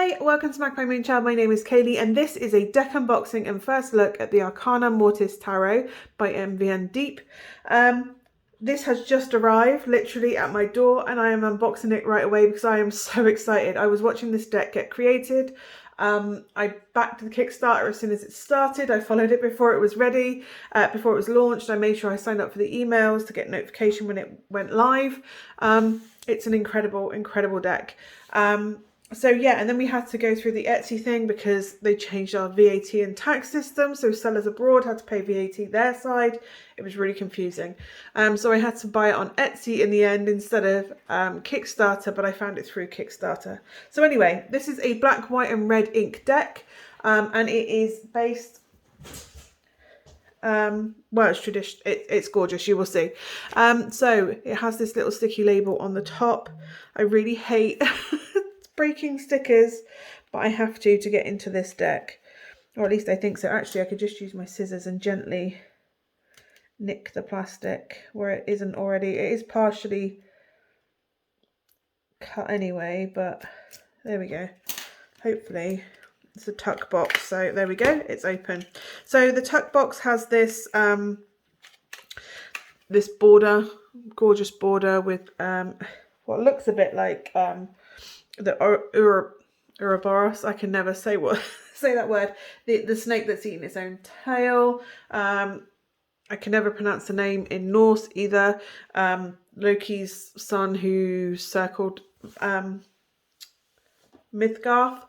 Hi, welcome to Magpie Moonchild. My name is Kayleigh and this is a deck unboxing and first look at the Arcana Mortis Tarot by MVNDEEP. This has just arrived literally at my door and I am unboxing it right away because I am so excited. I was watching this deck get created. I backed the Kickstarter as soon as it started. I followed it before it was ready, before it was launched. I made sure I signed up for the emails to get notification when it went live. It's an incredible, incredible deck. So yeah, and then we had to go through the Etsy thing because they changed our VAT and tax system. So sellers abroad had to pay VAT their side. It was really confusing. So I had to buy it on Etsy in the end instead of Kickstarter, but I found it through Kickstarter. So anyway, this is a black, white and red ink deck. And it is based, well, it's traditional, it's gorgeous, you will see. So it has this little sticky label on the top. I really hate breaking stickers, but I have to get into this deck, or at least I think so. Actually, I could just use my scissors and gently nick the plastic where it isn't already. It is partially cut anyway, but there we go. Hopefully it's a tuck box. So there we go, it's open. So the tuck box has this this border, gorgeous border with what looks a bit like the Ouroboros. I can never say that word. The snake that's eating its own tail. I can never pronounce the name in Norse either. Loki's son who circled Midgard.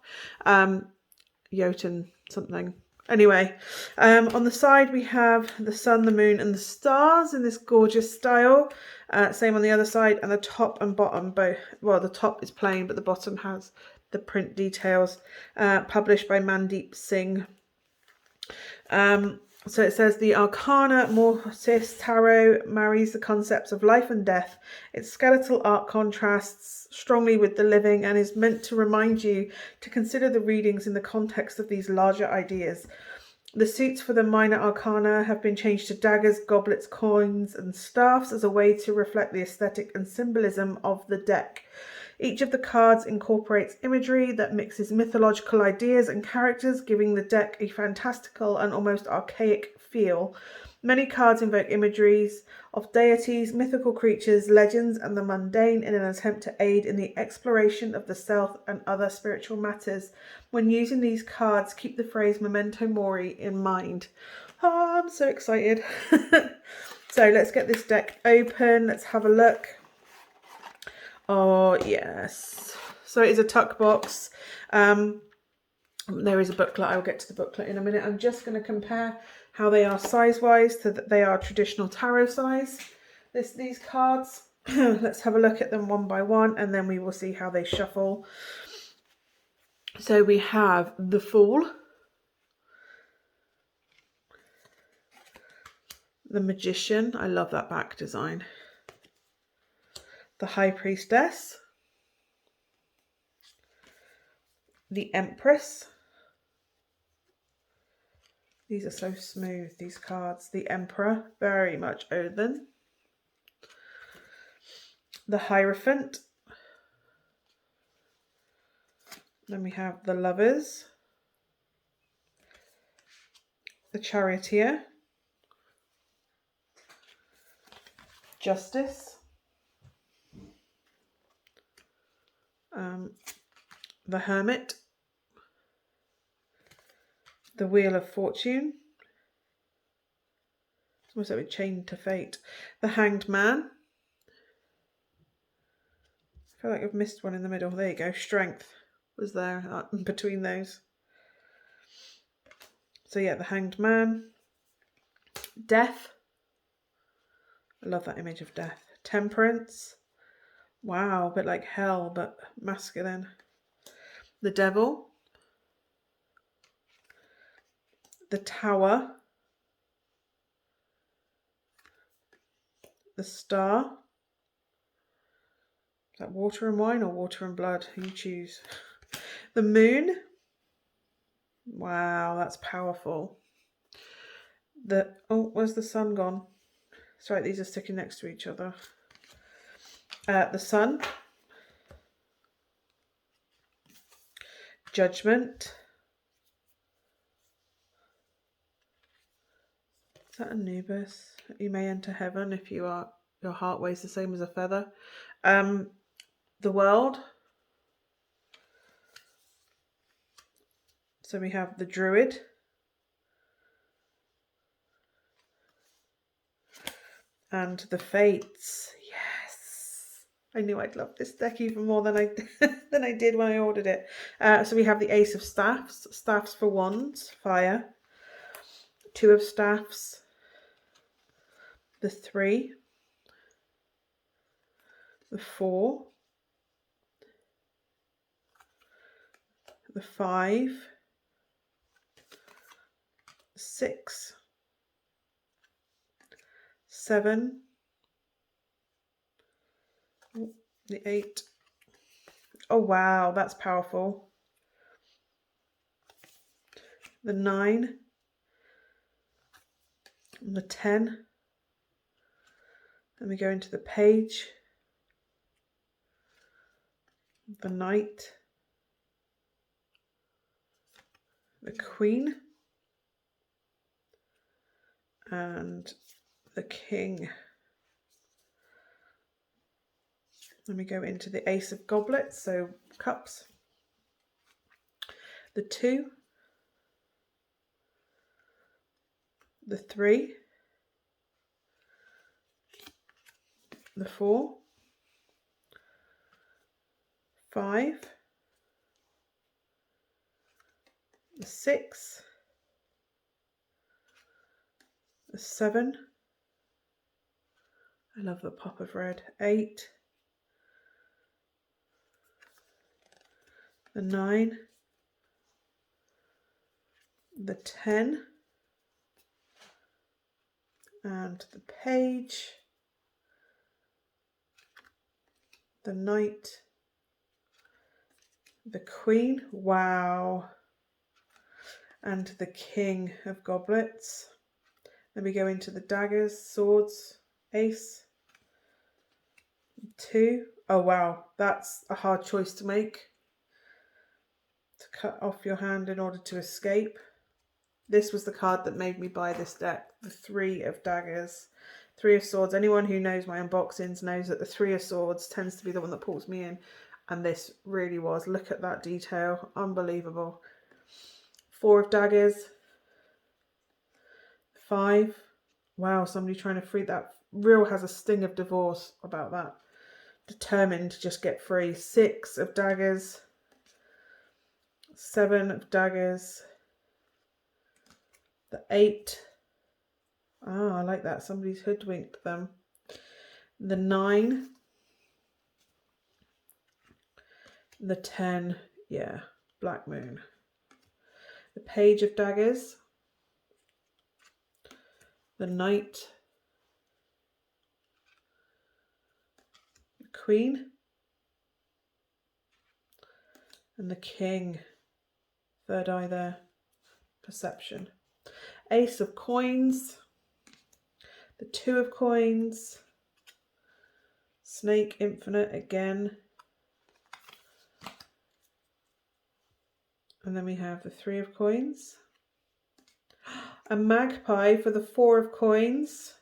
Jotun something. Anyway, on the side we have the sun, the moon and the stars in this gorgeous style. Same on the other side, and the top and bottom both, well, the top is plain but the bottom has the print details. Published by Mandeep, Singh. So it says the Arcana Mortis Tarot marries the concepts of life and death. Its skeletal art contrasts strongly with the living and is meant to remind you to consider the readings in the context of these larger ideas. The suits for the minor arcana have been changed to daggers, goblets, coins and staffs as a way to reflect the aesthetic and symbolism of the deck. Each of the cards incorporates imagery that mixes mythological ideas and characters, giving the deck a fantastical and almost archaic feel. Many cards invoke imageries of deities, mythical creatures, legends, and the mundane in an attempt to aid in the exploration of the self and other spiritual matters. When using these cards, keep the phrase memento mori in mind. Oh, I'm so excited. So let's get this deck open. Let's have a look. Oh, yes. So it is a tuck box. There is a booklet. I will get to the booklet in a minute. I'm just going to compare how they are size-wise so that they are traditional tarot size. These cards. Let's have a look at them one by one and then we will see how they shuffle. So we have the Fool, the Magician. I love that back design. The High Priestess, the Empress. These are so smooth, these cards. The Emperor, very much Odin. The Hierophant. Then we have the Lovers, the Charioteer, Justice, the Hermit, the Wheel of Fortune, it's almost like we're chained to fate, the Hanged Man. I feel like I've missed one in the middle. There you go. Strength was there in between those. So yeah, the Hanged Man. Death. I love that image of death. Temperance. Wow, a bit like hell, but masculine. The Devil. The Tower. The Star. Is that water and wine or water and blood? You choose. The Moon. Wow, that's powerful. Oh, where's the sun gone? Sorry, these are sticking next to each other. The Sun. Judgment. Is that Anubis? You may enter heaven if your heart weighs the same as a feather. The World. So we have the Druid. And the Fates. Yes. I knew I'd love this deck even more than I did when I ordered it. So we have the Ace of Staffs. Staffs for Wands. Fire. Two of Staffs. The 3. The 4. The 5. 6. 7. The 8. Oh wow, that's powerful. The 9. And the 10. Then we go into the Page. The Knight. The Queen. And the King. Then we go into the Ace of Goblets, so cups. The 2. The 3. The 4. 5. The 6. The 7. I love the pop of red. 8. The 9. The 10. And the Page. The Knight. The Queen. Wow. And the King of Goblets. Then we go into the daggers, swords, ace. 2. Oh wow, that's a hard choice to make. To cut off your hand in order to escape. This was the card that made me buy this deck. The 3 of daggers. 3 of swords. Anyone who knows my unboxings knows that the 3 of swords tends to be the one that pulls me in. And this really was. Look at that detail. Unbelievable. 4 of daggers. 5. Wow, somebody trying to free that. Real has a sting of divorce about that. Determined to just get free. 6 of daggers. 7 of daggers. The 8. Ah, I like that. Somebody's hoodwinked them. The 9. The 10. Yeah, Black Moon. The Page of Daggers. The Knight. The Queen. And the King. Third eye there. Perception. Ace of Coins. The 2 of Coins. Snake Infinite again. And then we have the 3 of Coins. A Magpie for the 4 of Coins.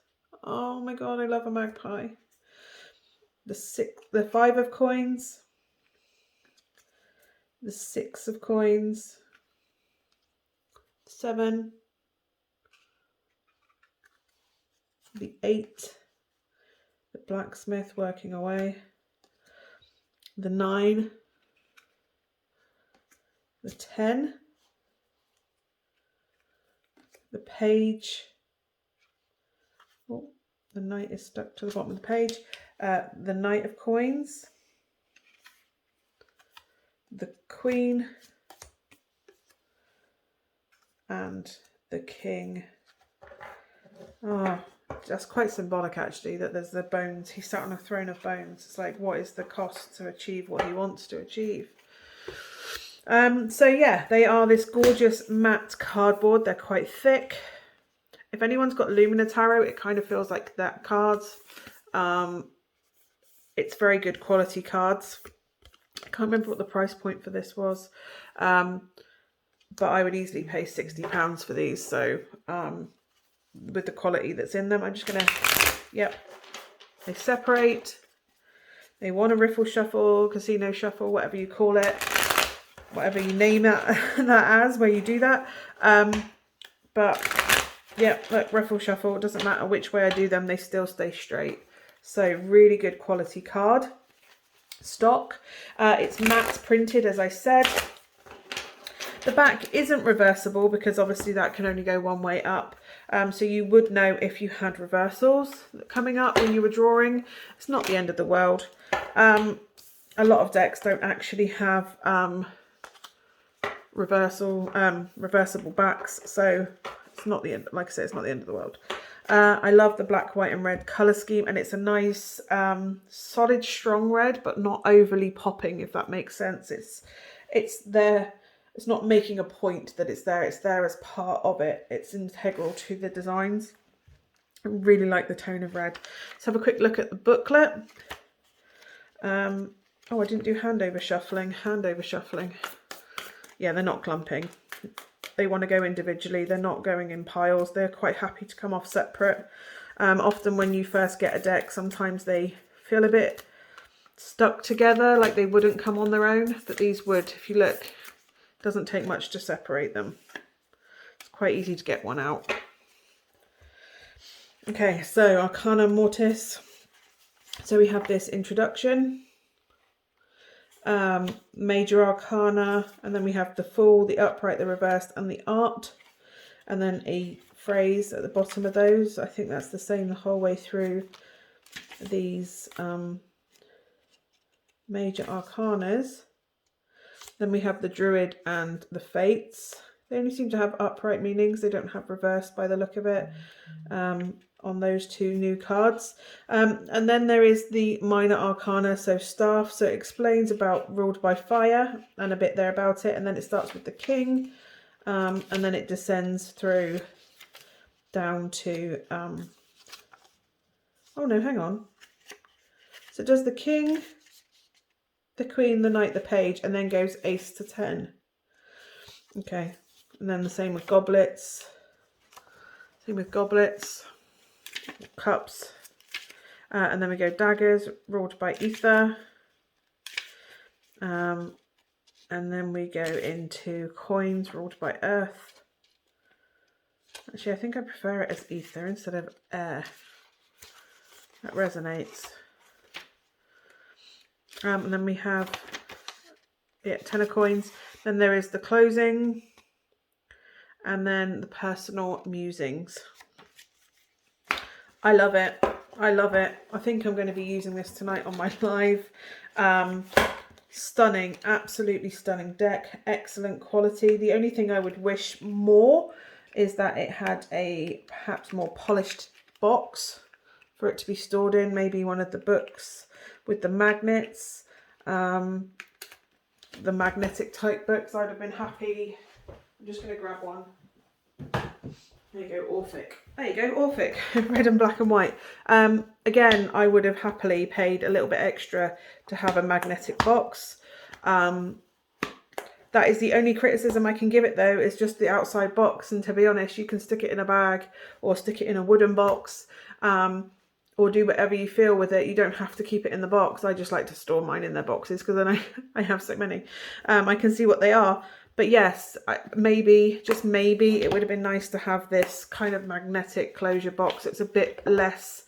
Oh my god, I love a magpie. The 5 of Coins. The 6 of Coins. 7. The 8. The Blacksmith working away. The 9. The 10. The Page. Oh, the Knight is stuck to the bottom of the page. The Knight of Coins. The Queen. And the King. Oh, that's quite symbolic actually, that there's the bones. He sat on a throne of bones. It's like, what is the cost to achieve what he wants to achieve? So yeah, they are this gorgeous matte cardboard. They're quite thick. If anyone's got Lumina Tarot, it kind of feels like that cards. It's very good quality cards. I can't remember what the price point for this was. But I would easily pay £60 for these. So with the quality that's in them, I'm just gonna, yep, they separate. They want a riffle shuffle, casino shuffle, whatever you call it, whatever you name that as, where you do that. But yeah, look, riffle shuffle, it doesn't matter which way I do them, they still stay straight. So really good quality card stock. It's matte printed, as I said. The back isn't reversible because obviously that can only go one way up. So you would know if you had reversals coming up when you were drawing. It's not the end of the world. A lot of decks don't actually have reversible backs, so it's not the end. Like I said, it's not the end of the world. I love the black, white and red colour scheme, and it's a nice solid strong red, but not overly popping, if that makes sense. It's there. It's not making a point that it's there. It's there as part of it. It's integral to the designs. I really like the tone of red. Let's have a quick look at the booklet. Oh, I didn't do handover shuffling. Handover shuffling. Yeah, they're not clumping. They want to go individually. They're not going in piles. They're quite happy to come off separate. Often when you first get a deck, sometimes they feel a bit stuck together, like they wouldn't come on their own. But these would, if you look, it doesn't take much to separate them. It's quite easy to get one out. Okay, so Arcana Mortis. So we have this introduction, major arcana, and then we have the Fool, the Upright, the Reversed, and the Art, and then a phrase at the bottom of those. I think that's the same the whole way through these major arcanas. Then we have the Druid and the Fates. They only seem to have upright meanings. They don't have reversed by the look of it on those two new cards. And then there is the minor arcana, so Staff. So it explains about ruled by fire and a bit there about it. And then it starts with the King. And then it descends through down to... oh no, hang on. So it does the King, the Queen, the Knight, the Page, and then goes Ace to 10. Okay, and then the same with goblets. Same with goblets, cups, and then we go daggers, ruled by ether. And then we go into coins, ruled by earth. Actually, I think I prefer it as ether instead of air. That resonates. And then we have 10 of coins. Then there is the closing, and then the personal musings. I love it. I love it. I think I'm going to be using this tonight on my live. Stunning, absolutely stunning deck. Excellent quality. The only thing I would wish more is that it had a perhaps more polished box for it to be stored in. Maybe one of the books with the magnets. The magnetic type books, I'd have been happy. I'm just going to grab one. There you go, Orphic. There you go, Orphic. Red and black and white. Again, I would have happily paid a little bit extra to have a magnetic box. That is the only criticism I can give it though, is just the outside box. And to be honest, you can stick it in a bag or stick it in a wooden box. Or do whatever you feel with it. You don't have to keep it in the box. I just like to store mine in their boxes because then I have so many. I can see what they are. But yes, maybe, just maybe, it would have been nice to have this kind of magnetic closure box. It's a bit less,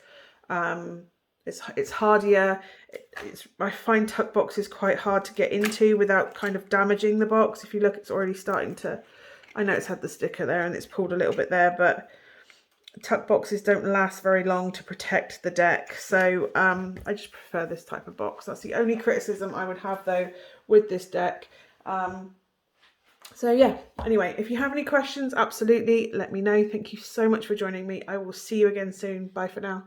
it's hardier. I find tuck boxes quite hard to get into without kind of damaging the box. If you look, it's already starting to, I know it's had the sticker there and it's pulled a little bit there, but tuck boxes don't last very long to protect the deck. So I just prefer this type of box. That's the only criticism I would have though with this deck. So yeah, anyway, if you have any questions, absolutely let me know. Thank you so much for joining me. I will see you again soon. Bye for now.